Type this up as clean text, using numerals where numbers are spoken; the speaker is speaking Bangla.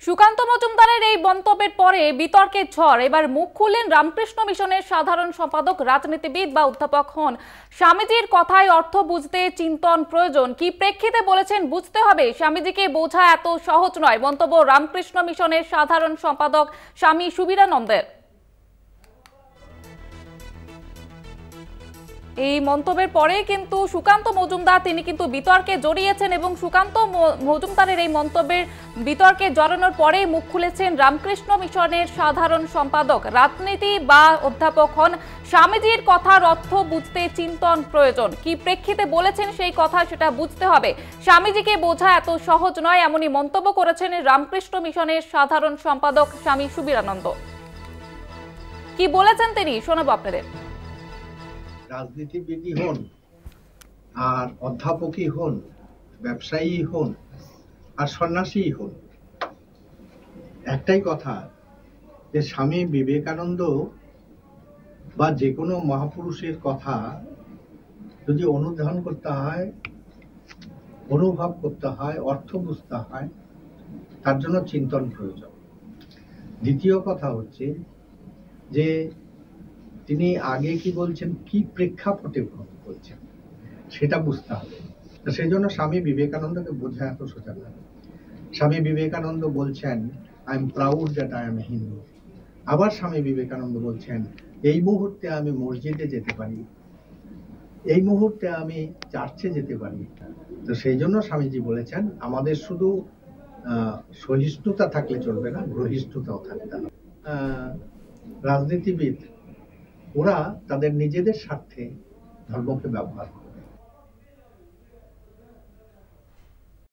সুকান্ত মজুমদারের এই মন্তব্যের পরে বিতর্কের ঝড়। এবার মুখ খুললেন রামকৃষ্ণ মিশনের সাধারণ সম্পাদক, রাজনীতিবিদ বা অধ্যাপক হন। স্বামীজির কথায় অর্থ বুঝতে চিন্তন প্রয়োজন। কি প্রেক্ষিতে বলেছেন বুঝতে হবে, স্বামীজিকে বোঝা এত সহজ নয়। মন্তব্য রামকৃষ্ণ মিশনের সাধারণ সম্পাদক স্বামী সুবীরানন্দের। এই মন্তব্যের পরে কিন্তু সুকান্ত মজুমদার তিনি কিন্তু বিতর্কে জড়িয়েছেন এবং সুকান্ত মজুমদারের এই মন্তব্যের বিতর্কে জড়ানোর পরে মুখ খুলেছেন রামকৃষ্ণ মিশনের সাধারণ সম্পাদক, রাজনীতি বা অধ্যাপক হন। স্বামীজির কথার অর্থ বুঝতে চিন্তন প্রয়োজন। কি প্রেক্ষিতে বলেছেন সেই কথা সেটা বুঝতে হবে। স্বামীজিকে বোঝা এত সহজ নয়, এমনই মন্তব্য করেছেন রামকৃষ্ণ মিশনের সাধারণ সম্পাদক স্বামী সুবীরানন্দ। কি বলেছেন তিনি শোনাবো আপনাদের। রাজনীতিবিদই হন আর অধ্যাপকই হন, ব্যবসায়ী হন আর সন্ন্যাসী হন, একটাই কথা যে স্বামী বিবেকানন্দ বা যে কোনো মহাপুরুষের কথা যদি অনুধাবন করতে হয়, অনুভব করতে হয়, অর্থ বুঝতে হয়, তার জন্য চিন্তন প্রয়োজন। দ্বিতীয় কথা হচ্ছে যে তিনি আগে কি বলছেন, কি প্রেক্ষাপটে বলছেন, সেটা বুঝতে হবে। সেই জন্য স্বামী বিবেকানন্দকে বোঝা এত সোজা না। স্বামী বিবেকানন্দ বলছেন, I am proud that I am Hindu. আবার স্বামী বিবেকানন্দ বলছেন, এই মুহূর্তে আমি মসজিদে যেতে পারি, এই মুহূর্তে আমি চার্চে যেতে পারি। তো সেই জন্য স্বামীজি বলেছেন, আমাদের শুধু সহিষ্ণুতা থাকলে চলবে না, গ্রহিষ্ণুতাও থাকতে হবে। রাজনীতিবিদ ওরা তাদের নিজেদের স্বার্থে ধর্মকে ব্যবহার করে।